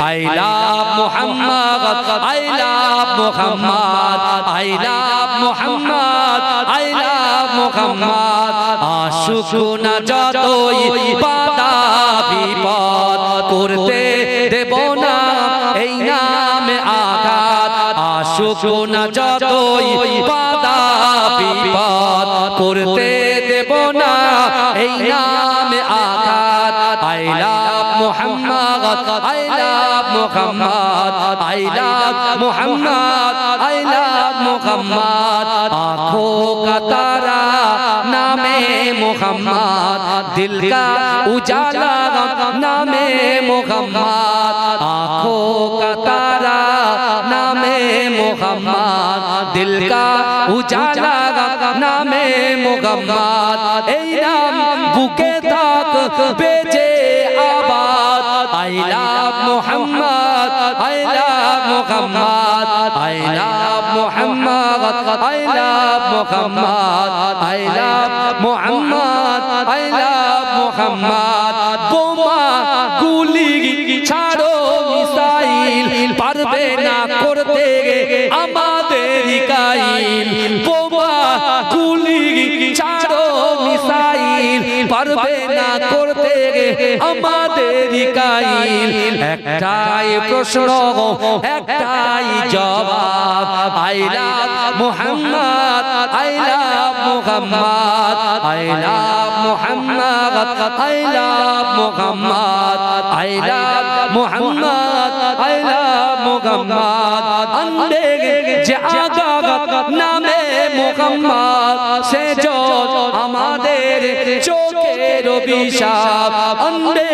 I love Muhammad, I love Muhammad, I love Muhammad, I love Muhammad. আশুক না যতই বাধা বিপদ করতে দেব না এই নামে আঘাত। আশুক না যতই বাধা বিপদ করতে দেব না এই নামে আঘাত। I love Muhammad, I love Muhammad, I love Muhammad, I love Muhammad. आँखों का तारा नामे मुहम्मद, दिल का उजाला नामे मुहम्मद। आँखों का तारा नामे मुहम्मद, दिल का उजाला नामे मुहम्मद। এই নাম বুকে থাক বেজে আবাদ। I love Muhammad, I love Muhammad, I love Muhammad, I love Muhammad, I love Muhammad, I love Muhammad. বোমা গুলি ছাড়ো মিসাইল পারবে না করতে আমাদের কাইল। বোমা গুলি ছাড়ো মিসাইল পারবে না করতে আমাদের কাইল। একটাই প্রশ্ন একটাই জবাব। I love Muhammad, I love Muhammad, I love Muhammad, I love Muhammad, I love Muhammad, I love Muhammad. अंधे जे आगात नामे मुहम्मद से जो আমাদের চোখের অভিশাপ। अंधे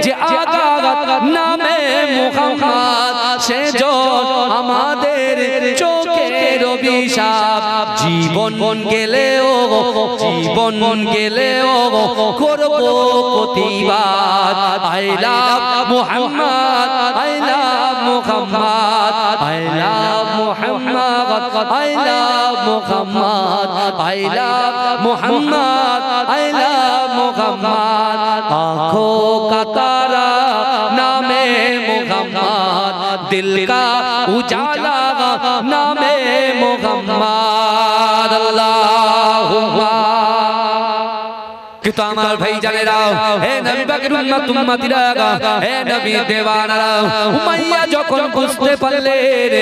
যে আগাত নামে মুহম্মদ সে जो আমাদের চোখের অভিশাপ। জীবন গেলেও করব প্রতিবাদ। I love Muhammad, I love Muhammad, I love Muhammad, I love Muhammad, I love Muhammad, I love Muhammad. आँखों का तारा नामे मुहम्मद, दिल का उजाला नामे मुहम्मद। अल्लाहुम्मा কিন্তু আমার ভাই জানেরা, হে নবী পাকের উম্মত উম্মতিরা, হে নবী দেওয়ানারা, উমাইয়া যখন বুঝতে পারলেন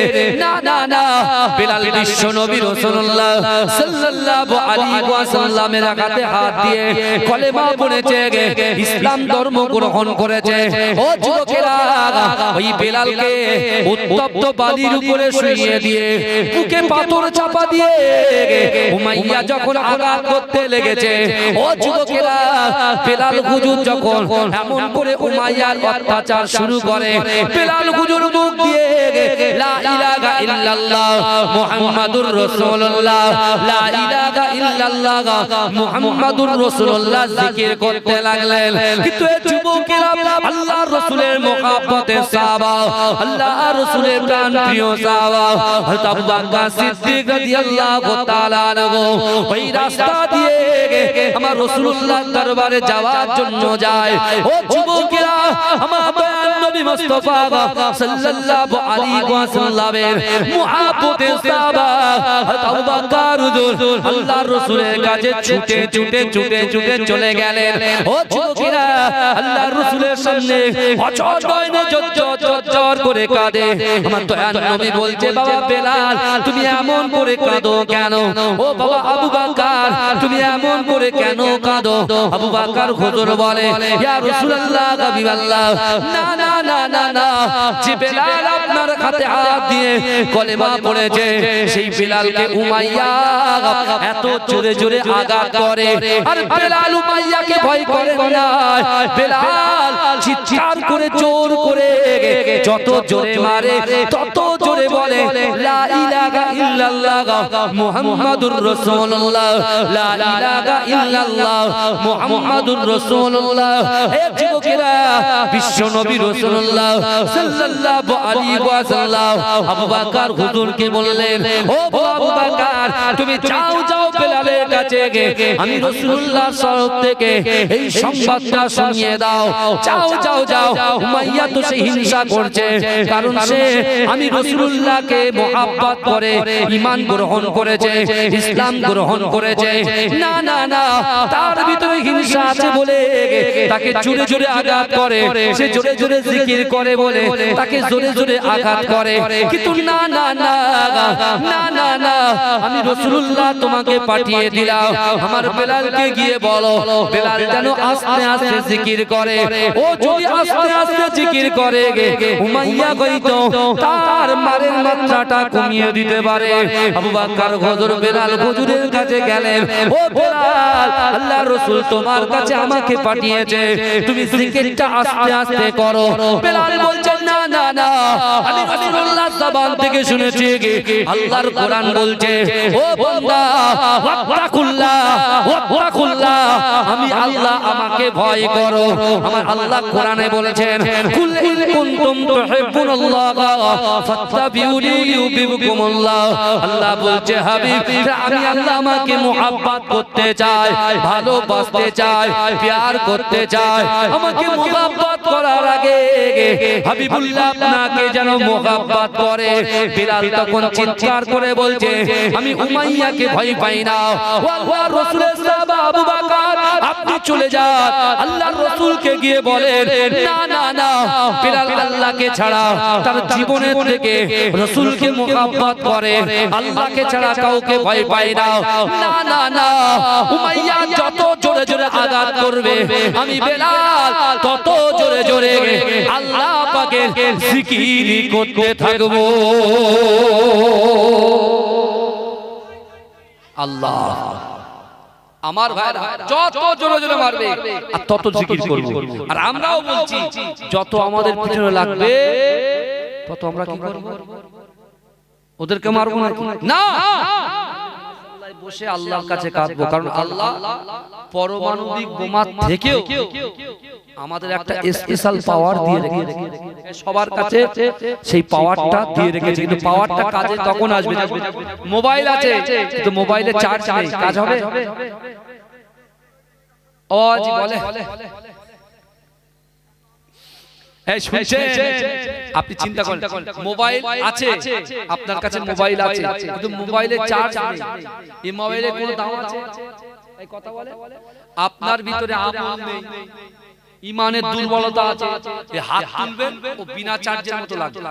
না না না বিলাল বিশ্ব নবী রাসূলুল্লাহ সাল্লাল্লাহু আলাইহি ওয়াসাল্লামের হাতে হাত দিয়ে কলেমা পড়েছে, ইসলাম ধর্ম গ্রহণ করেছে। ও যুবকেরা, ওই বিলালকে উত্তপ্ত বালির উপরে শুইয়ে দিয়ে বুকে পাথর চাপা দিয়ে উমাইয়া যখন আঘাত করতে লেগেছে, ও যুবকেরা, বেলাল হুজুর যখন এমন করে উমাইয়ার অত্যাচার শুরু করে, বেলাল হুজুর মুখ দিয়ে লা ইলাহা ইল্লাল্লাহ মুহাম্মাদুর রাসূলুল্লাহ, লা ইলাহা ইল্লাল্লাহ মুহাম্মাদুর রাসূলুল্লাহ জিকির করতে লাগলেন। কিন্তু এই যুবকেরা আল্লাহর রাসূলের মহব্বতের সাহাবা, আল্লাহর রাসূলের প্রাণপ্রিয় সাহাবা হযরত আবু বকর সিদ্দিক রাদিয়াল্লাহু তাআলা আনহু ওই রাস্তা দিয়ে আমার রাসূলুল্লাহ দরবারে যাওয়ার জন্য যায়। ও যুবকেরা, আমার দয়াল নবী মুস্তাফা সাল্লাল্লাহু আলাইহি ওয়াসাল্লামের মুহাব্বতের সাহাবা হযরত আবু বকর হুজুর আল্লাহর রাসূলের কাছে ছুটে ছুটে ছুটে ছুটে চলে গেলেন। ও যুবকেরা, আল্লাহর রাসূলের সামনে অচল নয়নে জর্জর করে কাঁদে। আমার দয়াল নবী বলছে, বাবা বেলাল, তুমি এমন করে কাঁদো কেন? ও বাবা আবু বকর, তুমি এমন করে কেন কাঁদো? আবু বকর হুজুর বলে, ইয়া রাসূলুল্লাহ, হাবিবাল্লাহ, না না না না না, যে বেলাল আপনার হাতে হাত দিয়ে কলেমা পড়েছে, সেই বেলালকে উমাইয়া এত জোরে জোরে আঘাত করে। আর বেলাল উমাইয়াকে ভয় করে না, বেলাল চিৎকার করে জোর করে যত জোরে মারে তত জোরে বলে, লা ইলাহা ইল্লাল্লাহ মুহাম্মাদুর রাসূলুল্লাহ, লা ইলাহা ইল্লাল্লাহ মুহাম্মাদুর রাসূলুল্লাহ। হে যুবকেরা, বিশ্ব নবী রাসূলুল্লাহ সাল্লাল্লাহু আলাইহি ওয়াসাল্লাম আবু বকর হুজুরকে বললেন, ও আবু বকর, তুমি যাও যাও বেলালের কাছে আমি রাসূলুল্লাহর তরফ থেকে এই সংবাদটা শুনিয়ে দাও। যাও যাও যাও। উমাইয়া তো সে হিংসা করছে, কারণ সে আমি রাসূলুল্লাহকে মহব্বত করে ঈমান গ্রহণ করেছে, ইসলাম গ্রহণ করেছে। না না না, তার ভিতরে হিংসা আছে বলে তাকে জোরে জোরে আঘাত করে, সে জোরে জোরে জিকির করে বলে তাকে জোরে জোরে আঘাত করে। কিন্তু না না না না না না, আমি রাসূলুল্লাহ তোমাকে পাঠিয়ে দিলাম, আমার বেলালকে গিয়ে বলো বেলাল যেন আস্তে আস্তে জিকির করে। ও যদি আস্তে আস্তে জিকির করে উমাইয়া হয়তো তার মারের মাত্রাটা কমিয়ে দিতে পারে। আবু বকর হুজুর বেলাল হুজুরের কাছে গেলেন, ও বেলাল আল্লাহর রাসূল তোমার কাছে আমাকে পাঠিয়েছে, তুমি জিকিরটা আস্তে আস্তে করো। বেলাল বলছেন না না না, আমি রাসূলুল্লাহর জবান থেকে শুনেছি আল্লাহর কোরআন বলছে, ও বান্দা ওয়াত্তাকুল্লাহ ওয়াত্তাকুল্লাহ, আমি আল্লাহ আমাকে ভয় করো। আমার আল্লাহ কোরআনে বলেছেন কুল ইন কুনতুম তুহিব্বুনাল্লাহ ফাত্তাবিউনি ইউহিব্বুকুমুল্লাহ। আল্লাহ বলছে হাবিব আমি আল্লাহ আমাকে মুহাব্বত করতে চাই, ভালোবাসতে চাই, প্যার করতে চাই। আমাকে মুহাব্বত করার আগে হাবিবুল্লাহ আপনাকে যেন মুহাব্বত করে। বিলাল তখন চিৎকার করে বলছে আমি উমাইয়াকে ভয় পাই না। ও আল্লাহর রাসূলের সাহাবা আবু বকর আপনি চলে যান, আল্লাহর রাসূলকে গিয়ে বলেন না না না, বিলাল আল্লাহকে ছাড়া তার জীবনের থেকে রাসূলকে মুহাব্বত করে, আল্লাহকে ছাড়া কাউকে ভয় পায় না। না না না, উমাইয়া যত জোরে জোরে আঘাত করবে আমি বেলাল তত জোরে জোরে আল্লাহ পাকের জিকির করতে থাকবো। আল্লাহ আমার ভাইরা যত জোরে জোরে মারবে আর তত জিকির করব। আর আমরাও বলছি যত আমাদের পিছনে লাগবে তত আমরা কি করব? ওদেরকে মারবো না, বসে আল্লাহর কাছে কাঁদবো, কারণ আল্লাহ পারমাণবিক বোমা থেকেও আমাদের একটা স্পেশাল পাওয়ার দিয়ে রেখেছে, সবার কাছে সেই পাওয়ারটা দিয়ে রেখেছে। কিন্তু পাওয়ারটা কাজে তখন আসবে মোবাইল আছে কিন্তু মোবাইলে চার্জ নেই, কাজ হবে? আওয়াজ বলে এই শুনছেন? আপনি চিন্তা করেন মোবাইল আছে আপনার কাছে, মোবাইল আছে কিন্তু মোবাইলে চার্জ নেই। এই মোবাইলে কোনো দাম আছে? এই কথা বলে আপনার ভিতরে আমল নেই, ঈমানের দুর্বলতা আছে, এই হাত তুলবেন ও বিনা চার্জের মতো লাগবে।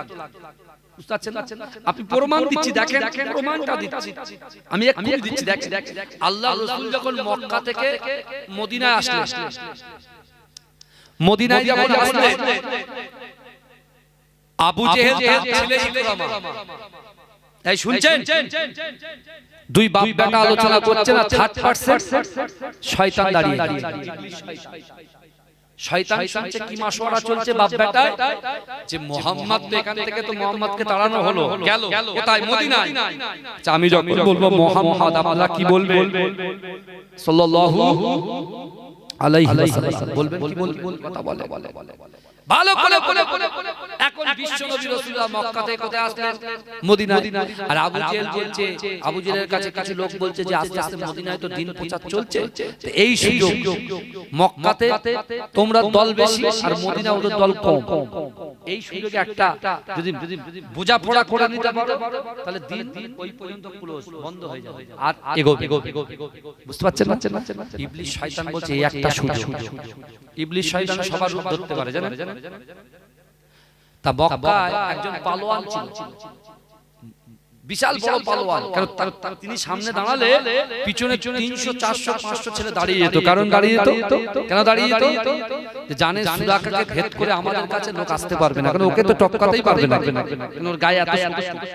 বুঝতে পারছেন? আপনি প্রমাণ দিচ্ছি, দেখেন প্রমাণটা দিচ্ছি আমি, এক্ষুনি দিচ্ছি। দেখেন আল্লাহর রাসূল যখন মক্কা থেকে মদিনায় আসলেন, মদিনায় যখন আসলেন আবু জেহেল তার ছেলে ইকরামা, এই শুনছেন? দুই বাপ বেটা আলোচনা করছে না, থার্ড পারসন শয়তান দাঁড়িয়ে, শয়তান শুনছে কি মাশওয়ারা চলছে বাপ বেটায়, যে মুহাম্মদ তো এখান থেকে তো মুহাম্মদকে তাড়ানো হলো, গেল কোথায়? মদিনায়। আমি যখন বলবো মুহাম্মদ আপনারা কি বলবেন? সাল্লাল্লাহু আলাইহি ওয়াসাল্লাম বলবেন, কি বলবেন? কথা বলে ভালো করে বলে। এখন বিশ্ব নবী রাসূলুল্লাহ মক্কা থেকে কোথায় আসলেন? মদিনায়। আর আবু জেহেল বলছে, আবু জেহেলের কাছে কিছু লোক বলছে যে আস্তে আস্তে মদিনায় তো দিন প্রচার চলছে, তো এই সুযোগ মক্কাতে তোমরা দল বেশি আর মদিনা ওদের দল কম, এই সুযোগে একটা যদি বোঝাপড়া করে নিতে পারো তাহলে দিন ওই পর্যন্ত ক্লোজ বন্ধ হয়ে যাবে আর এগোবে। বুঝতে পারছেন? ইবলিস শয়তান বলছে এই একটা সুযোগ। ইবলিস শয়তান সবার রূপ ধরতে পারে, জানেন? তা মক্কায় একজন পালোয়ান ছিল, বিশাল বড় পালোয়ান, কারণ তিনি সামনে দাঁড়ালে পিছনে 300 400 500 ছেলে দাঁড়িয়ে যেত। কারণ দাঁড়িয়ে যেত কেন? দাঁড়িয়ে যেত জানে সুরাকাকে ভেদ করে আমাদের কাছে লোক আসতে পারবে না, কারণ ওকে তো টপকাতেই পারবে না, কারণ ওর গায়ে এত সুন্দর।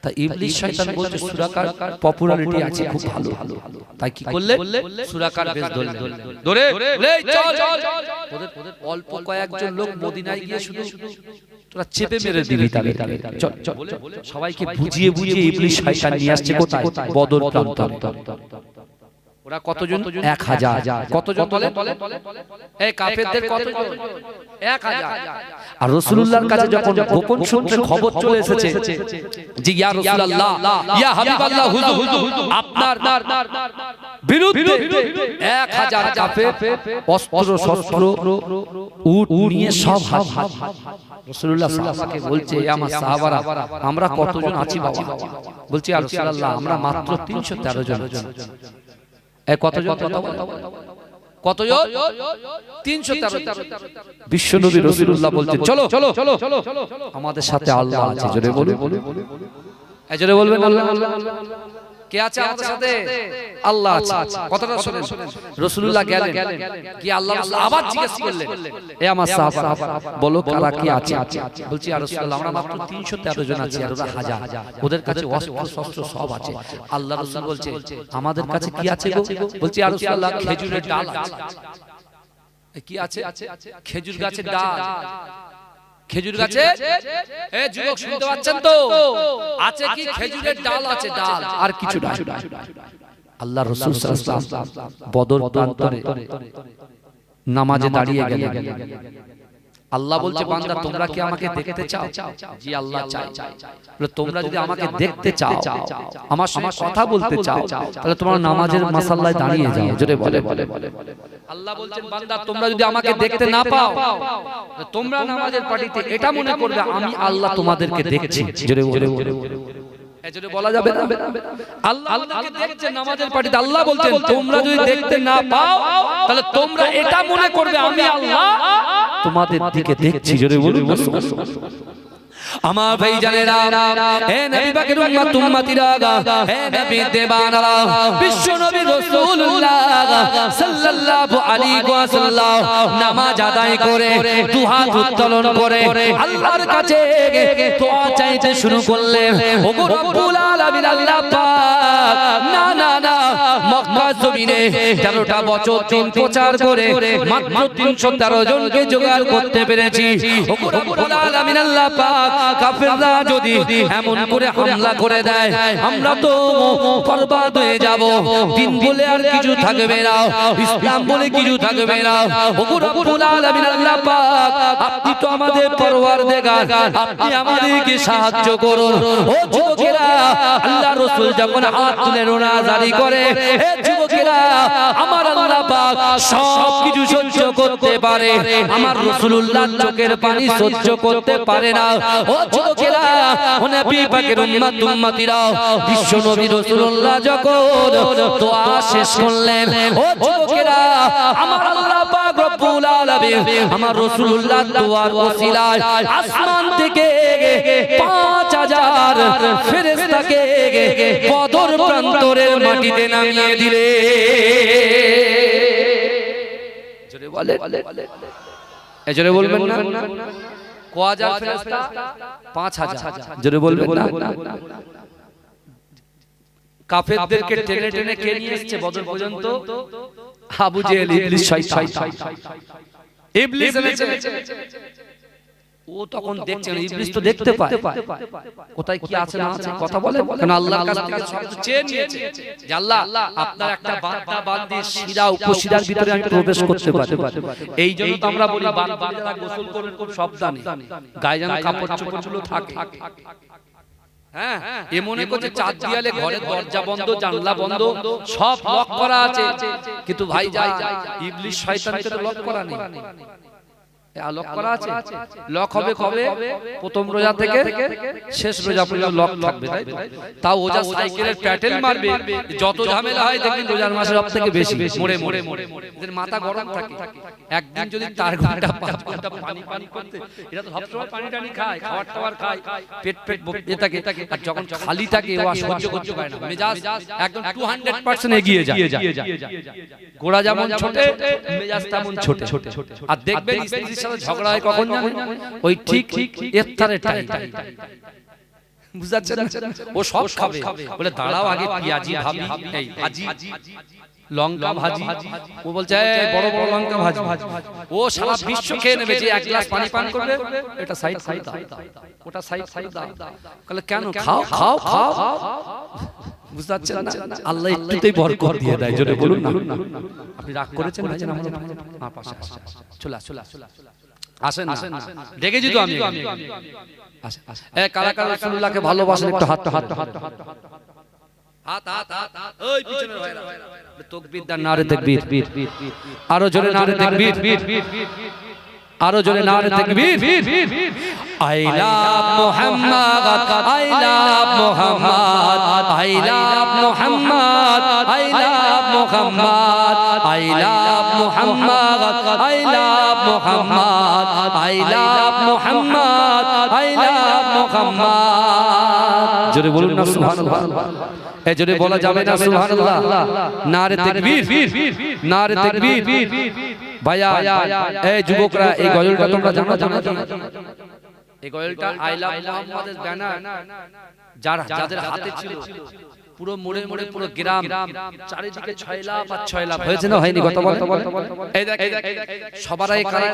তা ইবলিস শয়তান বলছে সুরাকার পপুলারিটি আছে খুব ভালো, তাই কি করলে সুরাকার বেশ ধরে চল ওদের অল্প কয়েকজন লোক মদিনায় গিয়ে শুধু তোরা চেপে মেরে দিবি তাদের, চল চল সবাইকে বুঝিয়ে বুঝিয়ে ইবলিস শয়তান নিয়ে আসছে কোথায়? বদর প্রান্তরে। ওরা কতজন? 1000। কতজন বলে? এই কাফেরদের কতজন? 1000। আর রাসূলুল্লাহর কাছে যখন গোপন সূত্রে খবর চলে এসেছে যে ইয়া রাসূলুল্লাহ, ইয়া হাবিবাল্লাহ, হুজুর আপনার বিরুদ্ধে 1000 কাফের অস্ত্র শস্ত্র উট নিয়ে সব হাজির। রাসূলুল্লাহ সাহাবাকে বলছে, আমার সাহাবারা আমরা কতজন আছি বাবা? বলছি ইয়া রাসূলুল্লাহ আমরা মাত্র 313 জন। কতজন? কতজন? 313। বিশ্বনবী রাসূলুল্লাহ বলছেন চলো আমাদের সাথে আল্লাহ আছে। জোরে বলুন, জোরে বলবেন আল্লাহ। কে আছে আমাদের সাথে? আল্লাহ আছে। কথাটা শুনেন। রাসূলুল্লাহ গেলেন, কি আল্লাহ আবার জিজ্ঞেস করলেন, এ আমার সাহাবা বলো কারা কি আছে? বলছি ইয়া রাসূলুল্লাহ আমরা মাত্র 313 জন আছি, আর ওরা 1000। ওদের কাছে অস্ত্র শস্ত্র সব আছে। আল্লাহ রাসূল বলছে আমাদের কাছে কি আছে গো? বলছি ইয়া রাসূলুল্লাহ খেজুরের ডাল আছে। কি আছে? খেজুর গাছের ডাল। খেজুর গাছে, এ যুবক শুনতে পাচ্ছেন তো? আছে কি? খেজুরের ডাল আছে, ডাল, আর কিছু না। আল্লাহ রাসূল সাল্লাল্লাহু আলাইহি ওয়াসাল্লাম বদর প্রান্তরে নামাজে দাঁড়িয়ে গেলেন। আল্লাহ বলছে বান্দা তোমরা কি আমাকে দেখতে চাও? জি আল্লাহ চাই। বলে তোমরা যদি আমাকে দেখতে চাও, আমার সঙ্গে কথা বলতে চাও, তাহলে তোমরা নামাজের মাসাল্লায় দাঁড়িয়ে যাও। জোরে বলে। আল্লাহ বলছেন বান্দা তোমরা যদি আমাকে দেখতে না পাও, তোমরা নামাজের পাটিতে এটা মনে করবে আমি আল্লাহ তোমাদেরকে দেখছি। জোরে বলে। এজন্য বলা যাবে না আল্লাহ আমাদেরকে দেখছেন নামাজের পাটিতে। আল্লাহ বলছেন তোমরা যদি দেখতে না পাও, তাহলে তোমরা এটা মনে করবে আমি আল্লাহ তোমাদের দিকে দেখছি। জোরে বলুন। আমার ভাই জানেরা, হে নবী পাকের উম্মত উম্মতিরা, হে নবী দেবানারা, বিশ্ব নবী রাসূলুল্লাহ সাল্লাল্লাহু আলাইহি ওয়াসাল্লাম নামাজ আদায় করে দুহাত উত্তোলন করে আল্লাহর কাছে দোয়া চাইতে শুরু করলেন। ওগো রব্বুল আলামিন আল্লাহ পাক, না না না, মক্কা জমিনে 13টা বছর দিন প্রচার করে মাত্র 313 জনকে জোগাড় করতে পেরেছি। ওগো রব্বুল আলামিন আল্লাহ পাক, কাফেররা যদি এমন করে হামলা করে দেয় আমরা তো বরবাদ হয়ে যাব। দিন বলে আর কিছু থাকবে না, ইসলাম বলে কিছু থাকবে না। ওগো রব্বুল আলামিন আল্লাহ পাক, আপনি তো আমাদের পরওয়ারদিগার, আপনি আমাদেরকে সাহায্য করুন। ও যুবকেরা, আল্লাহ রাসূল যখন হাত তুলে রোনা জারি করে, হে যুবকেরা আমার আল্লাহ পাক সব কিছু সহ্য করতে পারে, আমার রাসূলুল্লাহ চোখের পানি সহ্য করতে পারে না। ও যুবকেরা, ও নবী পাকের উম্মত উম্মতিরা, বিশ্ব নবী রাসূলুল্লাহ যখন দোয়া শেষ করলেন, ও যুবকেরা আমার আল্লাহ পাক রব্বুল আলামিন আমার রাসূলুল্লাহ দোয়ার ওসিলায় আসমান থেকে 5000 ফেরেশতাকে বদর প্রান্তরের মাটিতে নামিয়ে দিলে। জোরে বলে, জোরে বলবেন না? কয়জন ফেরেশতা? 5000। জোরে বলবেন না? কাফেরদেরকে টেনে টেনে কে নিয়ে এসেছে বদর পর্যন্ত? আবু জেহেল, ইবলিস, শয়তান। ইবলিস এনেছে। ও তখন দেখছে, ইবলিস তো দেখতে পায় কোথায় কি আছে না আছে, কথা বলে। কারণ আল্লাহর কাছ থেকে সব চেয়ে নিয়েছে যে আল্লাহ আপনার একটা বান্দা বান্দির শিরা উপশিরার ভিতরে আমি প্রবেশ করতে পারি। এই জন্য তো আমরা বলি বান্দারা গোসল করলে খুব সাবধানে, গায়ে যেন কাপড় চোপড়গুলো থাকে। হ্যাঁ, এ মনে করছে চার দেয়ালে ঘরের দরজা বন্ধ, জানলা বন্ধ, সব লক করা আছে। কিন্তু ভাই যাই ইবলিস শয়তানকে তো লক করা নেই। লক করা আছে। লক হবে কবে? প্রথম রোজা থেকে শেষ রোজা পর্যন্ত লক থাকবে, তাই তো? তাও ওজা সাইকেলের প্যাটেল মারবে, যত ঝামেলা হয় দেখবেন রোজার মাসে সব থেকে বেশি মোড়ে মোড়ে এদের মাথা গরম থাকে। একদিন যদি 4 ঘন্টা 5 ঘন্টা পানি পানি করতে, এটা তো সবসময় পানি টানি খায়, খাবার টাবার খায়, পেট পেট এ থাকে। আর যখন খালি থাকে ও সহ্য করতে পারে না, মেজাজ একদম 200% এগিয়ে যায়। গোড়া যেমন ছোটে, মেজাজ তেমন ছোটে। আর দেখবেন স্ত্রীর সাথে ঝগড়া হয় কখন জানেন? ওই ঠিক ইফতারের টাইম। বুঝাচ্ছেন? ও সব খাবে, বলে দাঁড়াও আগে পিয়াজি ভাবি, এই ভাজি লঙ্কা ভাজি, ও বলছে এই বড় বড় লঙ্কা ভাজি, ও সারা বিশ্ব খেয়ে নেবে, যে এক গ্লাস পানি পান করবে এটা সাইড সাইড দাও, ওটা সাইড সাইড দাও। বলে কেন? খাও খাও খাও, বুঝতে পারছেন না? আল্লাহ একটুতেই বরকত দিয়ে দেয়, জোরে বলুন না। আপনি রাগ করেছেন ভাইজান? আমার পাশে চলে চলে আসেন আসেন, দেখেছি তো আমি। আসেন এ কারা কারা রাসূলুল্লাহকে ভালোবাসেন একটু হাত হাত হাত হাত হাত হাত, ওই পিছনের ভাইরা তাকবীর দান, নারে তাকবীর, আরো জোরে নারে তাকবীর, আরো জোরে নারে তাকবীর। I love Muhammad, I love Muhammad, I love Muhammad, I love Muhammad, I love Muhammad, I love Muhammad, I love Muhammad, I love Muhammad. জোরে বলুন না সুবহানাল্লাহ। এ জোরে বলা যাবে না সুবহানাল্লাহ? নারে তাকবীর, নারে তাকবীর। ভাইয়া এই যুবকরা, এই গজলটা তোমরা জানো? এই গজলটা আই লাভ মুহাম্মাদের ব্যানার যাদের হাতে ছিল, পুরো মোড়ে মোড়ে পুরো গ্রাম চারিদিকে 6 লাখ আর 6 লাখ হয়েছে না? হয়নি? কথা বল। এই দেখ সবাই কারা?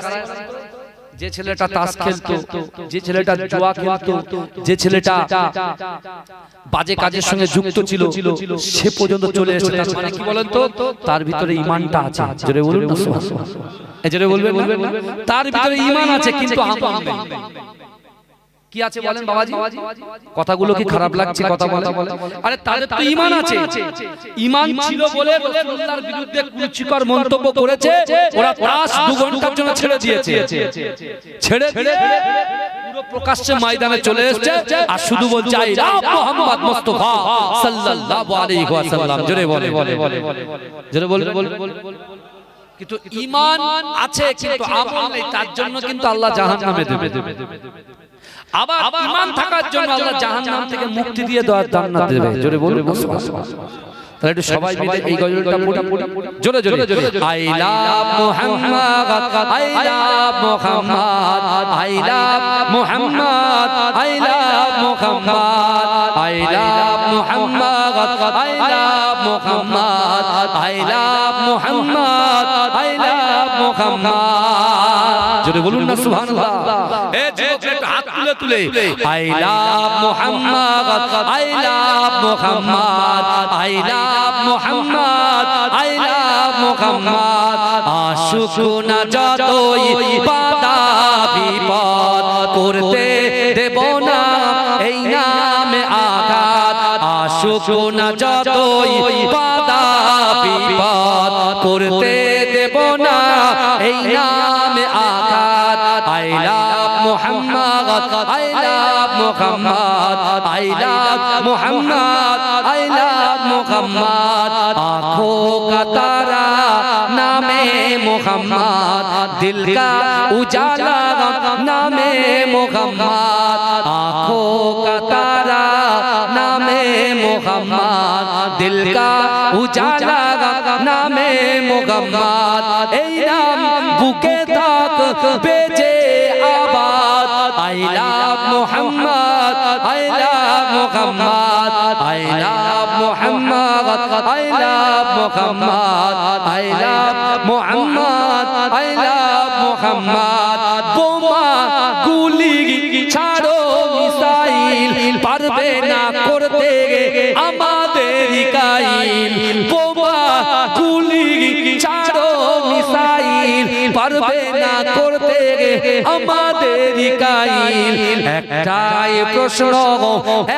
যে ছেলেটা তাস খেলতো, যে ছেলেটা জুয়া খেলতো, যে ছেলেটা বাজে কাজের সঙ্গে যুক্ত ছিল, সে পর্যন্ত চলে এসেছে। তার মানে কি বলেন তো? তার ভিতরে ঈমানটা আছে। জোরে বলুন না সুবহানাল্লাহ। এই জোরে বলবেন, তার ভিতরে ঈমান আছে কিন্তু আমল নেই। কি আছে বলেন বাবাজি? কথাগুলো কি খারাপ লাগছে? কথা বলে আরে তাদের তো ঈমান আছে, ঈমান ছিল বলে রাসূলুল্লাহর বিরুদ্ধে কুরুচিকর মন্তব্য করেছে, ওরা পাঁচ 2 ঘন্টার জন্য ছেড়ে দিয়েছে, ছেড়ে দিয়ে পুরো প্রকাশ্যে ময়দানে চলে এসেছে আর শুধু বলছে আই লাভ মুহাম্মদ মুস্তাফা সাল্লাল্লাহু আলাইহি ওয়াসাল্লাম। জোরে বলে, জোরে বলে। কিন্তু ঈমান আছে কিন্তু আমল নেই, তার জন্য কিন্তু আল্লাহ জাহান্নামে দেবে। আবার ঈমান থাকার জন্য আল্লাহ জাহান্নাম থেকে মুক্তি দিয়ে দেওয়ার জান্নাত দেবে। জোরে বলুন সুবহানাল্লাহ। তাহলে একটু সবাই মিলে এই গজলটা পড়ি জোরে জোরে। I love Muhammad, I love Muhammad, I love Muhammad, I love Muhammad, I love Muhammad, I love Muhammad, I love Muhammad, I love Muhammad. জোরে বলুন না সুবহানাল্লাহ। এ যুবক একটু হাত তুলে I love Muhammad, I love Muhammad, I love Muhammad, I love Muhammad. আশুক না যতই বাধা বিপদ, করতে দেব না এই নামে আঘাত। আশুক না যতই বাধা বিপদ, করতে দেব না এই নামে আঘাত। I love Muhammad, I love Muhammad, I love Muhammad, I love Muhammad. आँखों का तारा नामे मुहम्मद, दिल का उजाला नामे मुहम्मद। आँखों का तारा नामे मुहम्मद, दिल का उजाला नामे मुहम्मद। ए नाम बुके तक बेजे आबाद। I love Muhammad, I love Muhammad, I love Muhammad, I love Muhammad, I love Muhammad, I love Muhammad. बोमा गुली ছাড়ো মিসাইল, পারবে না করতে আমাদের কাইল। বোমা গুলি ছাড়ো মিসাইল, পারবে না করতে আমাদের কাইল। একটাই প্রশ্ন,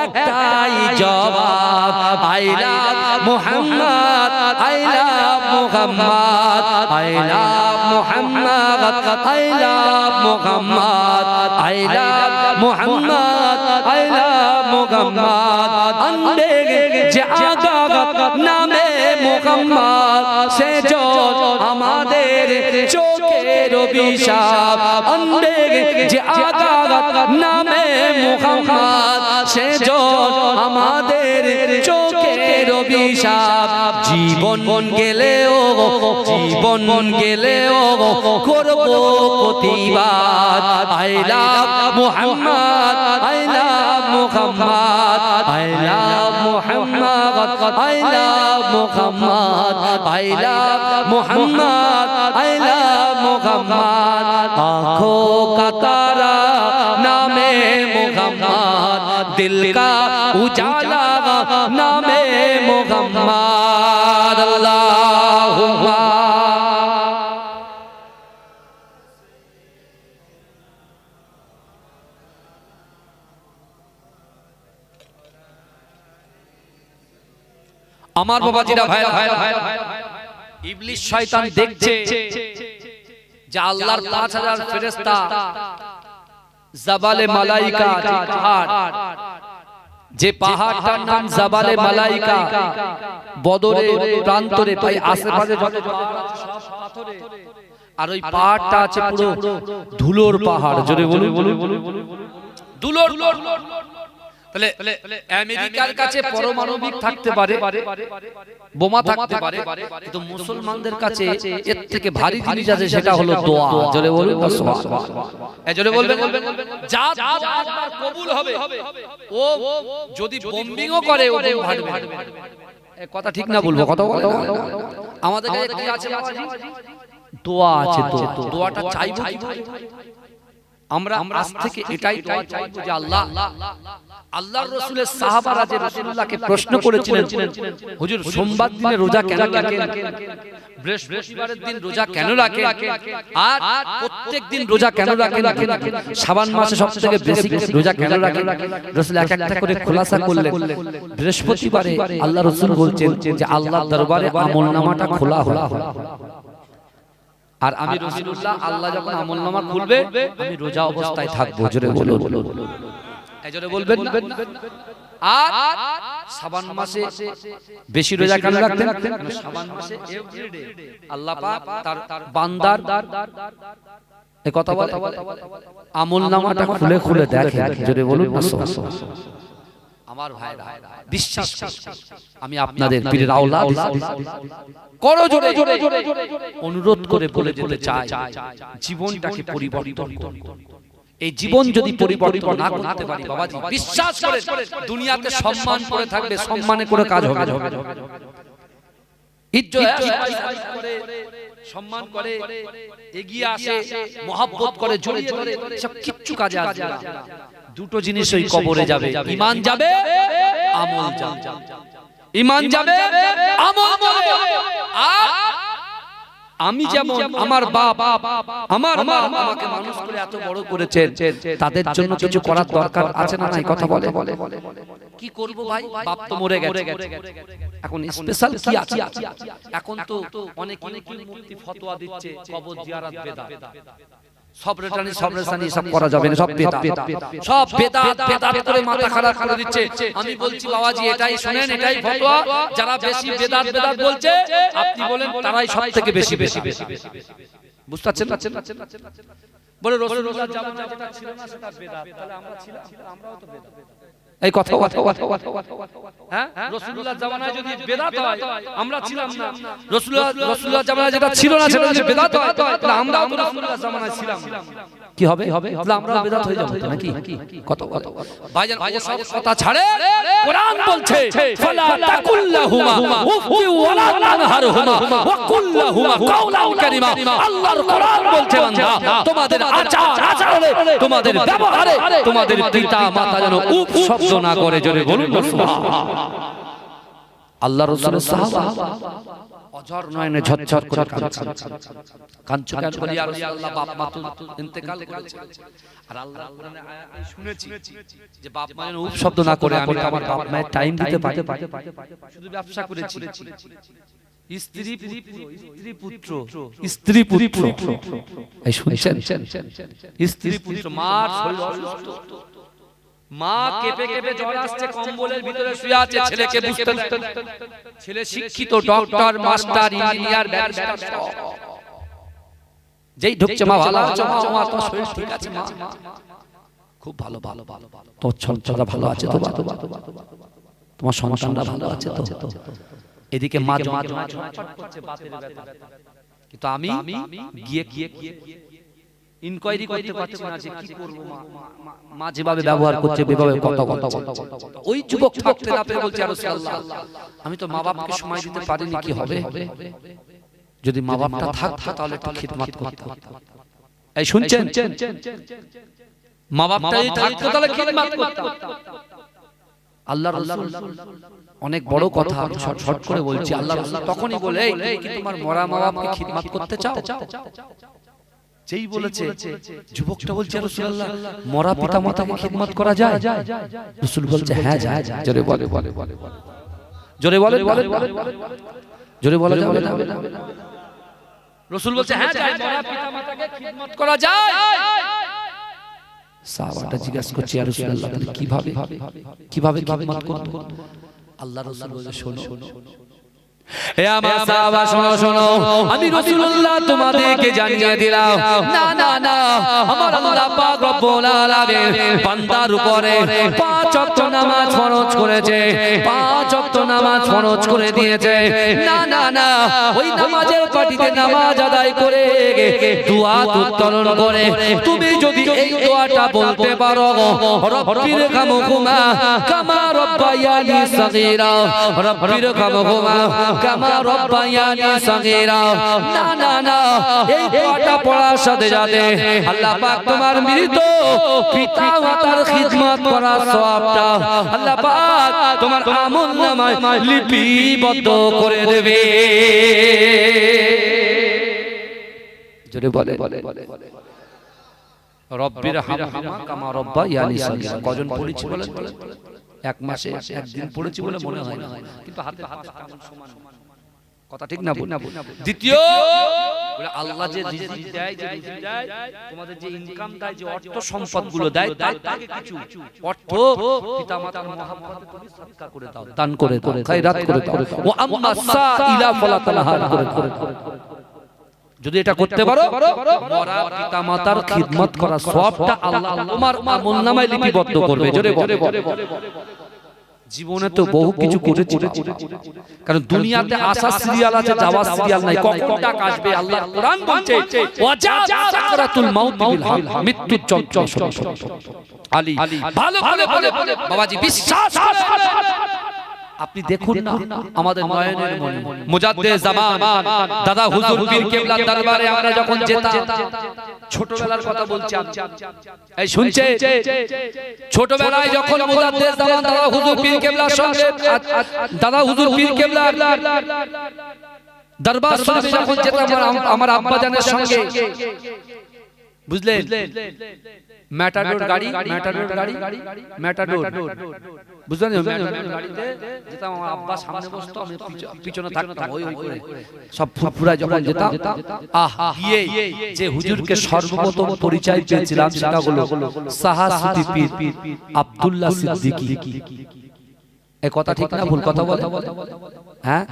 একটাই জবাব। I love Muhammad, I love Muhammad, I love Muhammad, I love Muhammad, I love Muhammad, I love Muhammad. अंधे যে আগাত নামে মুহাম্মদ, সে জন আমাদের চোখের অভিশাপ। अंधे যে আগাত নামে মুহাম্মদ, সে জন আমাদের চোখের অভিশাপ। জীবন গেলেও, জীবন গেলেও করব প্রতিবাদ। I love Muhammad, I love Muhammad I love Muhammad I love Muhammad I love Muhammad I love Muhammad आँखों का तारा नामे मुहम्मद दिल का उजाला नामे मुहम्मद अल्लाहुम्मा আমার বাবাজিরা ভাইরা ইবলিস শয়তান দেখছে যে আল্লাহর 5000 ফেরেশতা জাবালে মালাইকা যে পাহাড়টার নাম জাবালে মালাইকা বদরের প্রান্তরে ভাই আশেপাশে যত পাথরে আর ওই পাহাড়টা আছে পুরো ধুলোর পাহাড় জোরে বলুন ধুলোর তাহলে আমেরিকার কাছে পারমাণবিক থাকতে পারে বোমা থাকতে পারে কিন্তু মুসলমানদের কাছে এর থেকে ভারী জিনিস আছে সেটা হলো দোয়া জোরে বলুন সুবহানাল্লাহ এই জোরে বলবেন যা একবার কবুল হবে ও যদি বম্বিংও করে ও ভাড়বে এই কথা ঠিক না বলবো কথা বলে আমাদের কাছে কি আছে দোয়া আছে তো দোয়াটা চাইবো আমরা আজ থেকে এটাই দোয়া চাইবো যে আল্লাহর রাসূলের সাহাবারা যে রাসূলুল্লাহকে প্রশ্ন করেছিলেন হুজুর সোমবার দিনে রোজা কেন রাখেন বৃহস্পতিবারের দিন রোজা কেন রাখেন আর প্রত্যেকদিন রোজা কেন রাখেন শাবান মাসে সবথেকে বেশি রোজা কেন রাখেন রাসূল এক একটা করে খোলাসা করলেন বৃহস্পতিবারে আল্লাহর রাসূল বলছেন যে আল্লাহর দরবারে আমলনামাটা খোলা হলো আর আমি রাসূলুল্লাহ আল্লাহ যখন আমলনামা খুলবে আমি রোজা অবস্থায় থাকবো জোরে বলুন এই জোরে বলবেন আর শাবান মাসে বেশি রোজা কেন রাখতেন শাবান মাসে এভরিডে আল্লাহ পাক তার বান্দার এই কথা বলে আমলনামাটা খুলে খুলে দেখে জোরে বলুন আমার ভাইরা বিশ্বাস আমি আপনাদের পীরের আওলাদ করো জোরে অনুরোধ করে বলে যেতে চাই জীবনটাকে পরিবর্তন করুন এই জীবন যদি পরিবর্তন না করতে পারি বাবাজি বিশ্বাস করে দুনিয়াতে সম্মান করে থাকবে সম্মানে করে কাজ হবে ইজ্জত করে সম্মান করে এগিয়ে আসে মহব্বত করে জড়িয়ে ধরে সব কিচ্ছু কাজে আসবে না দুটো জিনিসই কবরে যাবে ঈমান যাবে আমল যাবে ঈমান যাবে আমল যাবে আর আমি যেমন আমার বাপ আমার মা আমাকে মানুষ করে এত বড় করেছেন তাদের জন্য কিছু করার দরকার আছে না নাই কথা বলে কি করব ভাই বাপ তো মরে গেছে এখন স্পেশাল কি আছে এখন তো অনেক মূর্তি ফতোয়া দিচ্ছে কবর জিয়ারত বেদাত সব রেটানি সব করা যাবে না সব বেদাত করে মাথা খারাপ করে দিচ্ছে আমি বলছি বাবাজি এটাই শুনেন এটাই ফতোয়া যারা বেশি বেদাত বলছে আপনি বলেন তারাই সবথেকে বেশি বুঝতে পারছেন বলে রাসূলুল্লাহ জামানায় যেটা ছিল না সেটা বেদাত তাহলে আমরা ছিলাম আমরাও তো বেদাত এই কথা হ্যাঁ রাসূলুল্লাহ জামানায় যদি বেদাত হয় আমরা ছিলাম না রাসূলুল্লাহ জামানায় যেটা ছিল না সেটা যদি বেদাত হয় তাহলে আমরা রাসূলুল্লাহ জামানায় ছিলাম কি হবে তাহলে আমরা বেদাত হয়ে যাব নাকি কত ভাইজান ওসব কথা ছাড়ে কোরআন বলছে ফালা তাকুল্লাহুমা উফি ওয়ালা তানহারহুমা ওয়া কুল্লাহুমা কাওলান কারীমা আল্লাহর কোরআন বলছে বান্দা তোমাদের আচারে তোমাদের ব্যবহারে তোমাদের পিতা মাতা যেন উফ শব্দ না করে জোরে বলুন সুবহানাল্লাহ আল্লাহর রাসূলের সাহাবা অঝর নয়নে ঝরঝর করে কাঁদছে কেন বলি আর আল্লাহ বাপ মা তো ইন্তেকাল করেছে আর আল্লাহ কোরআনে আয়াতে শুনেছি যে বাপ মা যেন উপ শব্দ না করে আমি আমার বাপ মায়ের টাইম দিতে পারি শুধু ব্যবসা করেছি স্ত্রী পুত্র এই শুনছেন স্ত্রী পুত্র মার শরীর অসুস্থ মা কেঁপে কেঁপে জ্বর আসছে কম্বলের ভিতরে শুয়ে আছে ছেলেকে বুঝতে ছেলে শিক্ষিত ডক্টর মাস্টার ইঞ্জিনিয়ার ব্যারিস্টার যেই ঢুকছে মা ভালো আছে মা তো শরীর ঠিক আছে মা খুব ভালো তো সন্তানরা ভালো আছে তো তোমার সন্তানরা ভালো আছে তো এদিকে মা ছটফট করছে বাতের ব্যথা কিন্তু আমি গিয়ে ইনকোয়ারি করতে পারছে না যে কি করব, মা যেভাবে ব্যবহার করছে সেভাবে কথা ওই যুবক থাকতে না পেরে বলছে, ইয়া রাসূলুল্লাহ আমি তো মা বাপকে সময় দিতে পারিনি, কি হবে? যদি মা বাপটা থাকতো তাহলে একটু খিদমত করতাম। এই শুনছেন, মা বাপটা যদি থাকতো তাহলে খিদমত করতাম। আল্লাহর রাসূল অনেক বড় কথা, শর্ট করে বলছি। আল্লাহর রাসূল তখনই বলে, এই কি তোমার মরা মা বাপকে খিদমত করতে চাও? যেই বলেছে যুবকটা বলছে, ইয়া রাসূলুল্লাহ মরা পিতামাতাকে খিদমত করা যায়? রাসূল বলছে, হ্যাঁ যায়। জোরে বলে, জোরে বলে, জোরে বলে যাবে না। রাসূল বলছে, হ্যাঁ যায়, মরা পিতামাতাকে খিদমত করা যায়। সাহাবাটা জিজ্ঞাসা করছে, ইয়া রাসূলুল্লাহ কিভাবে খিদমত করব? আল্লাহর রাসূল বলে, শোনো হে আমার সাহাবা, শোনো আমি রাসূলুল্লাহ তোমাদেরকে জানিয়ে দিলাম, না আমার আল্লাহ পাক রব্বুল আলামিন বান্দার উপরে 5 ওয়াক্ত নামাজ ফরজ করেছে, 5 ওয়াক্ত নামাজ ফরজ করে দিয়েছে। না ওই নামাজের পাটিতে নামাজ আদায় করে দোয়া উত্তোলন করে তুমি যদি এই দোয়াটা বলতে পারো, রব্বির খামহুমা কামা রব্বায়ানি সাগীরা, রব্বির খামহুমা কামা রব্বায়ানি সাগীরা। না এই দোয়াটা পড়ার সাথে সাথে আল্লাহ পাক তোমার মৃত পিতা মাতার খিদমত করার সওয়াবটা আল্লাহ পাক তোমার আমলনামায় লিপিবদ্ধ করে দেবে। জোরে বলে, রব্বির হামহুমা কামা রব্বায়ানি সাগীরা। কজন পড়েছি বলেন? এক মাসে একদিন পড়েছি বলে মনে হয় না, কিন্তু হাতে কেমন সমান কথা, ঠিক না? দ্বিতীয় বলে আল্লাহ যে রিজিক দেয়, তোমাদের যে ইনকাম দেয়, যে অর্থ সম্পদ গুলো দেয়, তার থেকে কিছু অর্থ পিতামাতার মহব্বতে তুমি সদকা করে দাও, দান করে দাও, খায়রাত করে দাও। ওয়া আম্মা সাইলা ফালা তানহার করে দাও। যদি এটা করতে পারো, মরা পিতামাতার খিদমত করার সওয়াবটা আল্লাহ তোমার আমলনামায় লিপিবদ্ধ করবে। জোরে বলে, জীবনে তো বহু কিছু করেছি, কারণ দুনিয়াতে আসা সিরিয়াল আছে, যাওয়া সিরিয়াল নাই। কখন টাকা আসবে? আল্লাহর কোরআন বলছে, ওয়াজা সাকরাতুল মাউত বিল হক, মৃত্যু চঞ্চল আলী। ভালো বলে বাবাজি, বিশ্বাস করে আপনি দেখুন না, আমাদের নয়নের মনে মুজাদ্দিদ জামান দাদা হুজুর পীর কেবলার দরবারে আমরা যখন যেতাম, ছোটবেলার কথা বলছি, এই শুনছে, ছোটবেলায় যখন মুজাদ্দিদ জামান দাদা হুজুর পীর কেবলার সঙ্গে, দাদা হুজুর পীর কেবলার দরবার শরীফে যখন যেতাম আমার আব্বা জানের সঙ্গে, বুঝলেন, ম্যাটাডোর গাড়ি বুঝলেন, গাড়িতে যেতাম, আমার আব্বা সামনে বসতো, আমি পিছনে থাকতাম, ওই করে সব ফুরফুরা যখন যেতাম, গিয়ে যে হুজুরকে সর্বপ্রথম পরিচয় পেয়েছিলাম সেটা হলো সাহাসুতি পীর আব্দুল্লাহ সিদ্দিকী। এই কথা ঠিক না ভুল কথা বলে? হ্যাঁ,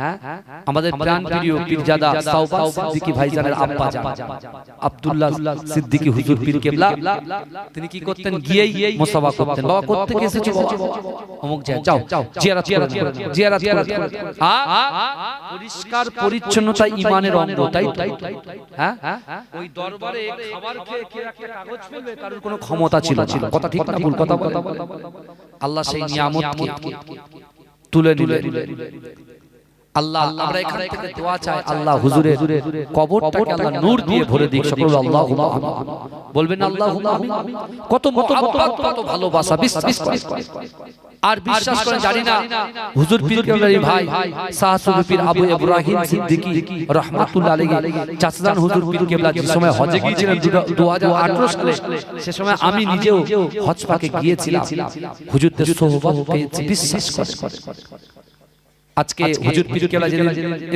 আমাদের প্রাণ প্রিয় পীরজাদা সাওবান সিদ্দিকী ভাইজানের আব্বা জান আব্দুল্লাহ সিদ্দিকী হুজুর পীর কেবলা, তিনি কি করতেন? গিয়েই মুসাফা করতেন। বাবা করতে এসেছো? অমুক জায়গায় যাও, জিয়ারত করে। পরিষ্কার পরিচ্ছন্নতা ঈমানের অঙ্গ, তাই তো? হ্যাঁ, ওই দরবারে খাবার খেয়ে কে একটা কাগজ ফেলবে, কারোর কোনো ক্ষমতা ছিল না। কথা ঠিক না ভুল কথা বলে? আল্লাহ সেই নিয়ামতকে তুলে নিলেন। আল্লাহ আমরা এখান থেকে দোয়া চাই, আল্লাহ হুজুরের কবরটাকে আল্লাহ নূর দিয়ে ভরে দিক। সকল আল্লাহুম্মা আমিন বলবেন, আল্লাহুম্মা আমিন। কত মহব্বত, কত ভালোবাসা, বিশ্বাস আর বিশ্বাস করে জানি না, হুজুর পীর কেবলার ভাই সাহাসুবি পীর আবু ইব্রাহিম সিদ্দিকী রাহমাতুল্লাহ আলাইহি, চাচাজান হুজুর পীর কেবলা যে সময় হজে গিয়েছিলেন 2018 সালে, সে সময় আমি নিজেও হজ পাকে গিয়েছিলাম, হুজুরদের সোহবত পেয়েছি। বিশ্বাস করে আজকে হুজুর পীর কেবলা যিনি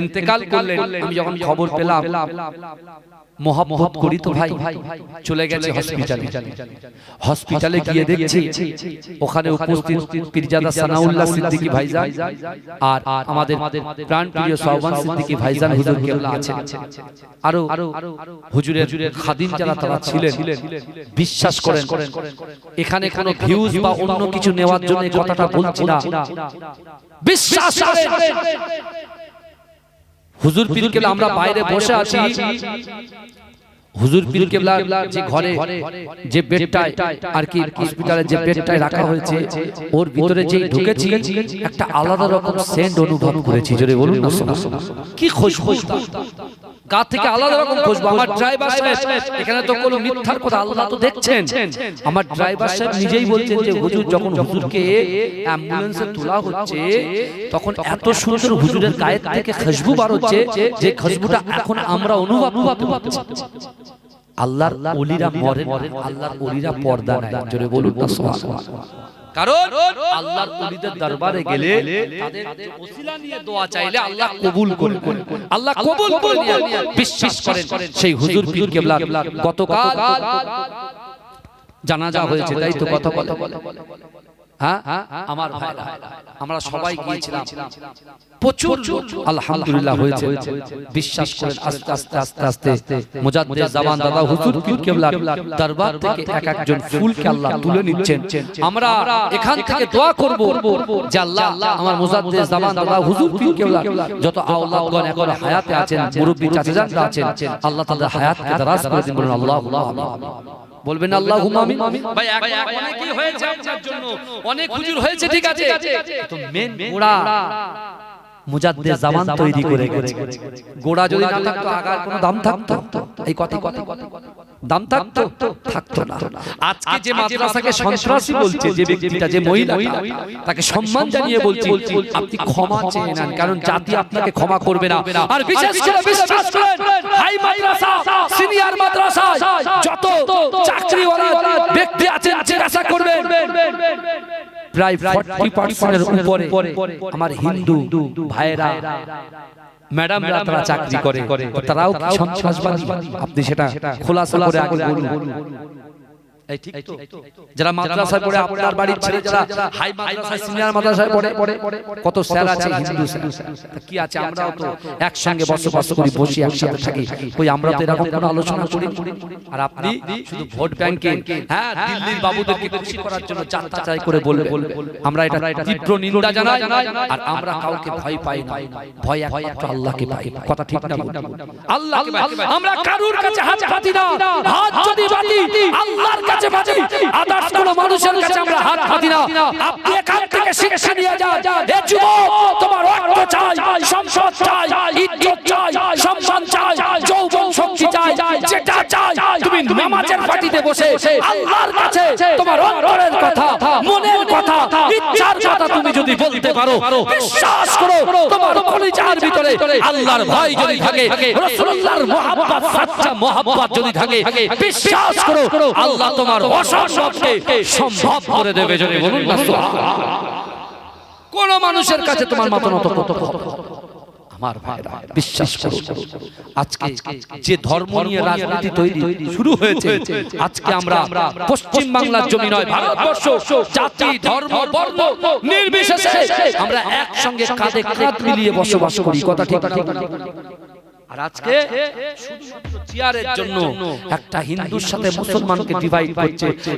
ইন্তেকাল করলেন, আমি যখন খবর পেলাম, মোহাব্বত করি তো ভাই, চলে গেছে হসপিটালে গিয়ে দেখছি ওখানে উপস্থিত পীরজাদা সানাউল্লাহ সিদ্দিকী ভাইজান আর আমাদের প্রাণপ্রিয় সাওবান সিদ্দিকী ভাইজান হুজুর কেবলা আছেন, আরো হুজুরের খাদিম যারা তারা ছিলেন। বিশ্বাস করেন, এখানে কোনো ভিউজ বা অন্য কিছু নেওয়ার জন্য কথাটা বলছি না, বিশ্বাস করেন হুজুর পীর কেবলা, আমরা বাইরে বসে আছি, হুজুর পীর কেবলা যে ঘরে যে বেডটায় আর কি হসপিটালে যে বেডটায় রাখা হয়েছে ওর ভিতরে যে ঢুকেছি একটা আলাদা রকম সেন্ট অনুভব করেছি। জোরে বলুন না কি খুশবু, গা থেকে আলাদা রকম খুশবু। আমার ড্রাইভার সাহেব, এখানে তো কোনো মিথ্যার কথা, আল্লাহ তো দেখছেন। আমার ড্রাইভার সাহেব নিজেই বলছেন যে হুজুর যখন হুজুরকে অ্যাম্বুলেন্সে তোলা হচ্ছে তখন এত সুন্দর হুজুরের গায়ের থেকে খুশবু বার হচ্ছে যে খুশবুটা এখন আমরা অনুভব করতে পারছি। আল্লাহর ওলিরা মরেন, আল্লাহর ওলিরা পর্দা নাই। জোরে বলুন না সুবহানাল্লাহ। কারণ আল্লাহর ওলিদের দরবারে গেলে তাদের ওসিলা নিয়ে দোয়া চাইলে আল্লাহ কবুল করেন। আল্লাহ কবুল করে নিয়ে বিশ্বাস করেন। সেই হুজুর পীর কেবলা গতকাল জানাজা হয়েছে, তাই তো কথা বলে হ্যাঁ আমার ভাইরা আমরা সবাই গিয়েছিলাম, প্রচুর আলহামদুলিল্লাহ হয়েছে। বিশ্বাস করেন আস্তে আস্তে আস্তে আস্তে মুজাদ্দিদ জামান দাদা হুজুর পীর কেবলার দরবার থেকে এক একজন ফুলকে আল্লাহ তুলে নিচ্ছেন। আমরা এখান থেকে দোয়া করব যে আল্লাহ আমার মুজাদ্দিদ জামান দাদা হুজুর পীর কেবলার যত আওলাদগণ এখন হায়াতে আছেন, মুরব্বি চাচাজানরা আছেন, আল্লাহ তাদের হায়াতকে দারাজ করে দিন। বলুন আল্লাহুম্মা আমিন। বলবেন আল্লাহুম্মা আমিন। ভাই অনেকই হয়েছে আপনার জন্য, অনেক হুজুর হয়েছে, ঠিক আছে, তো মেন গোড়া মুজাদ্দিদ জামান তৈরি করে গেছে। গোড়া যদি না থাকতো আগার কোনো দাম থাকতো? এই কথা দাম থাকতো না। আজকে যে মাদ্রাসাকে সন্ত্রাসী বলছে যে ব্যক্তিটা, যে মহিলাটা, তাকে সম্মান জানিয়ে বলছি আপনি ক্ষমা চেয়ে নেন, কারণ জাতি আপনাকে ক্ষমা করবে না। আর বিশেষ করে বিশ্বাস করেন হাই মাদ্রাসা, সিনিয়র মাদ্রাসা যত চাকরিওয়ালা ব্যক্তি আছেন জিজ্ঞাসা করবেন, প্রায় 40% উপরে আমার হিন্দু ভাইরা ম্যাডামরা তারা চাকরি করে, তারাও কি সন্ত্রাসবাদী? আপনি সেটা খোলাসা করে আগে বলুন। এই ঠিক তো, যারা মাদ্রাসায় পড়ে, আপনার বাড়ির ছেলে যারা হাই মাদ্রাসায় সিনিয়র মাদ্রাসায় পড়ে, কত স্যার আছে হিন্দু স্যার, কি আছে? আমরাও তো একসঙ্গে বসবাস করি, বসি একসাথে থাকি, কই আমরা তো এরকম কোনো আলোচনা করি? আর আপনি শুধু ভোট ব্যাংকে হ্যাঁ দিল্লির বাবুদেরকে খুশি করার জন্য চাই করে বলবে। আমরা এটা তীব্র নিন্দা জানাই। আর আমরা কাউকে ভয় পাই না, ভয় একমাত্র আল্লাহকে পাই। কথা ঠিক না? আল্লাহকে পাই। আমরা কারুর কাছে হাত পাতি না, হাত যদি পাতি আল্লাহর কাছে পাতি, আদার্স কোন মানুষের কাছে আমরা হাত পাতি না। আপনি এখান থেকে শিক্ষা নিয়ে যান, এ যুবক তোমার রক্ত চাই, সম্পদ চাই, ইজ্জত চাই, সম্মান চাই, যৌবন শক্তি চাই, যেটা চাই তুমি নামাজের পাটিতে বসে আল্লাহর কাছে তোমার অন্তরের কথা, মনের কথা, ইচ্ছার কথা তুমি যদি বলতে পারো, বিশ্বাস করো তোমার কলিজার ভিতরে আল্লাহর ভয় যদি থাকে, রাসূলুল্লাহর মুহাব্বত, সচ্চা মুহাব্বত যদি থাকে, বিশ্বাস করো আল্লাহ তোমার অসম্ভবকে সম্ভব করে দেবে। যদি বলুন না সুবহানাল্লাহ। কোন মানুষের কাছে তোমার মাথা নত করতে হবে না। আমার ভাইরা বিশ্বাস করো, আজকে যে ধর্ম নিয়ে রাজনীতি তৈরি শুরু হয়েছে, আজকে আমরা পশ্চিম বাংলার জমি নয়, ভারতবর্ষ জাতি ধর্ম বর্ণ নির্বিশেষে আমরা একসঙ্গে কাঁধে কাঁধ মিলিয়ে বসবাস করি। কথা ঠিক না? আর আজকে শুধুমাত্র চেয়ারের জন্য একটা হিন্দুর সাথে মুসলমানকে ডিভাইড করছে,